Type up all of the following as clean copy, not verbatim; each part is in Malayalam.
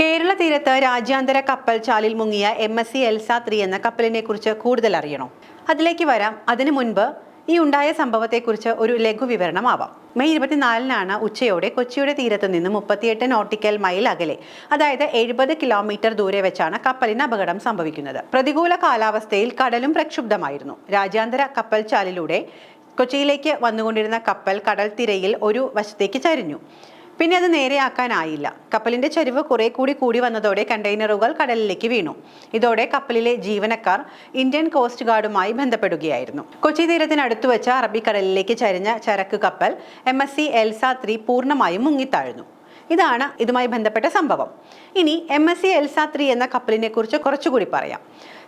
കേരള തീരത്ത് രാജ്യാന്തര കപ്പൽ ചാലിൽ മുങ്ങിയ MSC എൽസ 3 എന്ന കപ്പലിനെ കുറിച്ച് കൂടുതൽ അറിയണോ? അതിലേക്ക് വരാം. അതിനു മുൻപ് ഈ ഉണ്ടായ സംഭവത്തെക്കുറിച്ച് ഒരു ലഘു വിവരണമാവാം. മെയ് 24-നാണ് ഉച്ചയോടെ കൊച്ചിയുടെ തീരത്ത് നിന്ന് 38 നോട്ടിക്കൽ മൈൽ അകലെ, അതായത് 70 കിലോമീറ്റർ ദൂരെ വെച്ചാണ് കപ്പലിന് അപകടം സംഭവിക്കുന്നത്. പ്രതികൂല കാലാവസ്ഥയിൽ കടലും പ്രക്ഷുബ്ധമായിരുന്നു. രാജ്യാന്തര കപ്പൽ ചാലിലൂടെ കൊച്ചിയിലേക്ക് വന്നുകൊണ്ടിരുന്ന കപ്പൽ കടൽ തിരയിൽ ഒരു വശത്തേക്ക് ചരിഞ്ഞു. പിന്നെ അത് നേരെയാക്കാനായില്ല. കപ്പലിന്റെ ചരിവ് കുറെ കൂടി വന്നതോടെ കണ്ടെയ്നറുകൾ കടലിലേക്ക് വീണു. ഇതോടെ കപ്പലിലെ ജീവനക്കാർ ഇന്ത്യൻ കോസ്റ്റ് ഗാർഡുമായി ബന്ധപ്പെടുകയായിരുന്നു. കൊച്ചി തീരത്തിനടുത്തു വെച്ച അറബിക്കടലിലേക്ക് ചരിഞ്ഞ ചരക്ക് കപ്പൽ MSC എൽസ 3 പൂർണ്ണമായും മുങ്ങിത്താഴ്ന്നു. ഇതാണ് ഇതുമായി ബന്ധപ്പെട്ട സംഭവം. ഇനി MSC എൽസ 3 എന്ന കപ്പലിനെ കുറിച്ച് കുറച്ചുകൂടി പറയാം.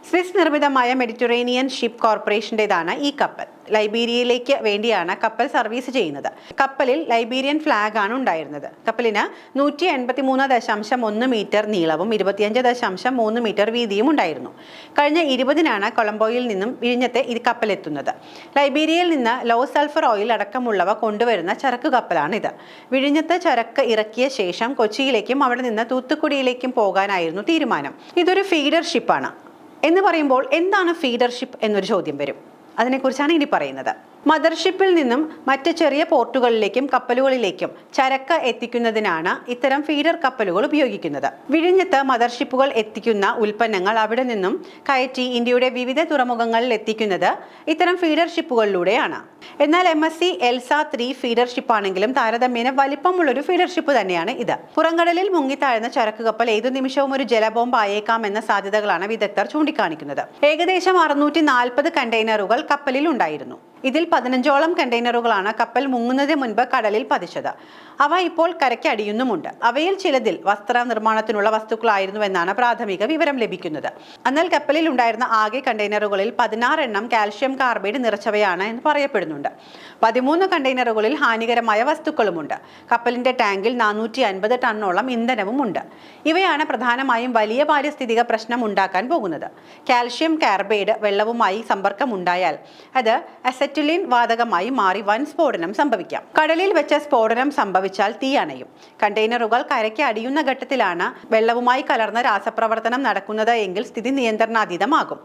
സ്വിസ് നിർമ്മിതമായ മെഡിറ്ററേനിയൻ ഷിപ്പ് കോർപ്പറേഷൻ്റെതാണ് ഈ കപ്പൽ. ലൈബീരിയയിലേക്ക് വേണ്ടിയാണ് കപ്പൽ സർവീസ് ചെയ്യുന്നത്. കപ്പലിൽ ലൈബീരിയൻ ഫ്ലാഗ് ആണ് ഉണ്ടായിരുന്നത്. കപ്പലിന് 183.1 മീറ്റർ നീളവും 25.3 മീറ്റർ വീതിയും ഉണ്ടായിരുന്നു. കഴിഞ്ഞ 20-നാണ് കൊളംബോയിൽ നിന്നും വിഴിഞ്ഞത്തെ ഈ കപ്പൽ എത്തുന്നത്. ലൈബീരിയയിൽ നിന്ന് ലോ സൾഫർ ഓയിൽ അടക്കമുള്ളവ കൊണ്ടുവരുന്ന ചരക്ക് കപ്പലാണിത്. വിഴിഞ്ഞത്ത് ചരക്ക് ഇറക്കിയ ശേഷം കൊച്ചിയിലേക്കും അവിടെ നിന്ന് തൂത്തുക്കുടിയിലേക്കും പോകാനായിരുന്നു തീരുമാനം. ഇതൊരു ഫീഡർ ഷിപ്പാണ്. എന്ന് പറയുമ്പോൾ എന്താണ് ഫീഡർഷിപ്പ് എന്നൊരു ചോദ്യം വരും. അതിനെക്കുറിച്ചാണ് ഇനി പറയുന്നത്. മദർഷിപ്പിൽ നിന്നും മറ്റ് ചെറിയ പോർട്ടുകളിലേക്കും കപ്പലുകളിലേക്കും ചരക്ക് എത്തിക്കുന്നതിനാണ് ഇത്തരം ഫീഡർ കപ്പലുകൾ ഉപയോഗിക്കുന്നത്. വിഴിഞ്ഞത്ത് മദർഷിപ്പുകൾ എത്തിക്കുന്ന ഉൽപ്പന്നങ്ങൾ അവിടെ നിന്നും കയറ്റി ഇന്ത്യയുടെ വിവിധ തുറമുഖങ്ങളിൽ എത്തിക്കുന്നത് ഇത്തരം ഫീഡർ ഷിപ്പുകളിലൂടെയാണ്. എന്നാൽ MSC എൽസ 3 ഫീഡർ ഷിപ്പാണെങ്കിലും താരതമ്യേന വലിപ്പമുള്ളൊരു ഫീഡർ ഷിപ്പ് തന്നെയാണ് ഇത്. പുറംകടലിൽ മുങ്ങിത്താഴ്ന്ന ചരക്ക് കപ്പൽ ഏതു നിമിഷവും ഒരു ജലബോംബ് ആയേക്കാം എന്ന സാധ്യതകളാണ് വിദഗ്ധർ ചൂണ്ടിക്കാണിക്കുന്നത്. ഏകദേശം 640 കണ്ടെയ്നറുകൾ കപ്പലിൽ ഉണ്ടായിരുന്നു. ഇതിൽ 15ഓളം കണ്ടെയ്നറുകളാണ് കപ്പൽ മുങ്ങുന്നതിന് മുൻപ് കടലിൽ പതിച്ചത്. അവ ഇപ്പോൾ കരയ്ക്ക് അടിയുന്നുമുണ്ട്. അവയിൽ ചിലതിൽ വസ്ത്ര നിർമ്മാണത്തിനുള്ള വസ്തുക്കളായിരുന്നുവെന്നാണ് പ്രാഥമിക വിവരം ലഭിക്കുന്നത്. എന്നാൽ കപ്പലിൽ ഉണ്ടായിരുന്ന ആകെ കണ്ടെയ്നറുകളിൽ 16 എണ്ണം കാൽഷ്യം കാർബൈഡ് നിറച്ചവയാണ് എന്ന് പറയപ്പെടുന്നുണ്ട്. 13 കണ്ടെയ്നറുകളിൽ ഹാനികരമായ വസ്തുക്കളുമുണ്ട്. കപ്പലിന്റെ ടാങ്കിൽ 450 ടണ്ണോളം ഇന്ധനവും ഉണ്ട്. ഇവയാണ് പ്രധാനമായും വലിയ പാരിസ്ഥിതിക പ്രശ്നം ഉണ്ടാക്കാൻ പോകുന്നത്. കാൽഷ്യം കാർബൈഡ് വെള്ളവുമായി സമ്പർക്കമുണ്ടായാൽ അത് അസറ്റിലിൻ വാതകമായി മാറി വൻ സ്ഫോടനം സംഭവിക്കാം. കടലിൽ വെച്ച സ്ഫോടനം സംഭവിച്ചാൽ തീ അണയും. കണ്ടെയ്നറുകൾ കരയ്ക്ക് അടിയുന്ന ഘട്ടത്തിലാണ് വെള്ളവുമായി കലർന്ന രാസപ്രവർത്തനം നടക്കുന്നത് എങ്കിൽ സ്ഥിതി നിയന്ത്രണാതീതമാകും.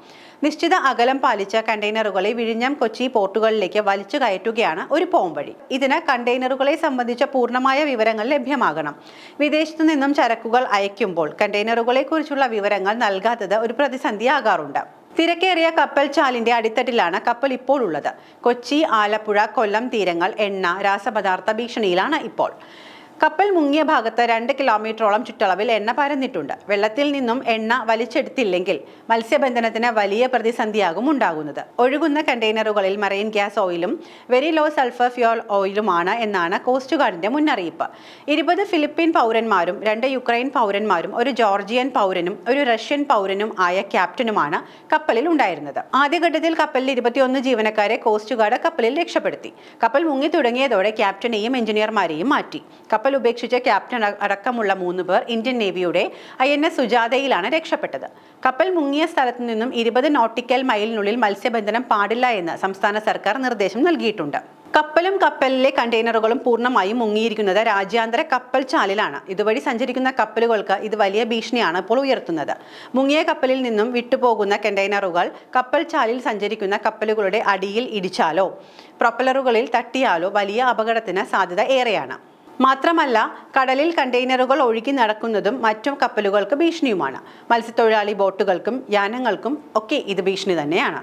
നിശ്ചിത അകലം പാലിച്ച കണ്ടെയ്നറുകളെ വിഴിഞ്ഞം, കൊച്ചി പോർട്ടുകളിലേക്ക് വലിച്ചു കയറ്റുകയാണ് ഒരു പോംവഴി. ഇതിന് കണ്ടെയ്നറുകളെ സംബന്ധിച്ച പൂർണ്ണമായ വിവരങ്ങൾ ലഭ്യമാകണം. വിദേശത്തു നിന്നും ചരക്കുകൾ അയക്കുമ്പോൾ കണ്ടെയ്നറുകളെ കുറിച്ചുള്ള വിവരങ്ങൾ നൽകാത്തത് ഒരു പ്രതിസന്ധിയാകാറുണ്ട്. തിരക്കേറിയ കപ്പൽ ചാലിന്റെ അടിത്തട്ടിലാണ് കപ്പൽ ഇപ്പോൾ ഉള്ളത്. കൊച്ചി, ആലപ്പുഴ, കൊല്ലം തീരങ്ങൾ എണ്ണ, രാസപദാർത്ഥ ഭീഷണിയിലാണ് ഇപ്പോൾ. കപ്പൽ മുങ്ങിയ ഭാഗത്ത് 2 കിലോമീറ്ററോളം ചുറ്റളവിൽ എണ്ണ പരന്നിട്ടുണ്ട്. വെള്ളത്തിൽ നിന്നും എണ്ണ വലിച്ചെടുത്തില്ലെങ്കിൽ മത്സ്യബന്ധനത്തിന് വലിയ പ്രതിസന്ധിയാകും ഉണ്ടാകുന്നത്. ഒഴുകുന്ന കണ്ടെയ്നറുകളിൽ മറൈൻ ഗ്യാസ് ഓയിലും വെരി ലോ സൾഫർ ഫ്യൂൽ ഓയിലുമാണ് എന്നാണ് കോസ്റ്റ് ഗാർഡിന്റെ മുന്നറിയിപ്പ്. 20 ഫിലിപ്പീൻ പൗരന്മാരും 2 യുക്രൈൻ പൗരന്മാരും ഒരു ജോർജിയൻ പൗരനും ഒരു റഷ്യൻ പൗരനും ആയ ക്യാപ്റ്റനുമാണ് കപ്പലിൽ ഉണ്ടായിരുന്നത്. ആദ്യഘട്ടത്തിൽ കപ്പലിൽ 21 ജീവനക്കാരെ കോസ്റ്റ് ഗാർഡ് കപ്പലിൽ രക്ഷപ്പെടുത്തി. കപ്പൽ മുങ്ങി തുടങ്ങിയതോടെ ക്യാപ്റ്റനെയും എഞ്ചിനീയർമാരെയും മാറ്റി. കപ്പൽ ഉപേക്ഷിച്ച ക്യാപ്റ്റൻ അടക്കമുള്ള 3 പേർ ഇന്ത്യൻ നേവിയുടെ INS സുജാതയിലാണ് രക്ഷപ്പെട്ടത്. കപ്പൽ മുങ്ങിയ സ്ഥലത്തു നിന്നും 20 നോട്ടിക്കൽ മൈലിനുള്ളിൽ മത്സ്യബന്ധനം പാടില്ല എന്ന് സംസ്ഥാന സർക്കാർ നിർദ്ദേശം നൽകിയിട്ടുണ്ട്. കപ്പലും കപ്പലിലെ കണ്ടെയ്നറുകളും പൂർണ്ണമായും മുങ്ങിയിരിക്കുന്നത് രാജ്യാന്തര കപ്പൽ ചാലിലാണ്. ഇതുവഴി സഞ്ചരിക്കുന്ന കപ്പലുകൾക്ക് ഇത് വലിയ ഭീഷണിയാണ് ഇപ്പോൾ ഉയർത്തുന്നത്. മുങ്ങിയ കപ്പലിൽ നിന്നും വിട്ടുപോകുന്ന കണ്ടെയ്നറുകൾ കപ്പൽ ചാലിൽ സഞ്ചരിക്കുന്ന കപ്പലുകളുടെ അടിയിൽ ഇടിച്ചാലോ പ്രൊപ്പലറുകളിൽ തട്ടിയാലോ വലിയ അപകടത്തിന് സാധ്യത ഏറെയാണ്. മാത്രമല്ല, കടലിൽ കണ്ടെയ്നറുകൾ ഒഴുകി നടക്കുന്നതും മറ്റു കപ്പലുകൾക്ക് ഭീഷണിയുമാണ്. മത്സ്യത്തൊഴിലാളി ബോട്ടുകൾക്കും യാനങ്ങൾക്കും ഒക്കെ ഇത് ഭീഷണി തന്നെയാണ്.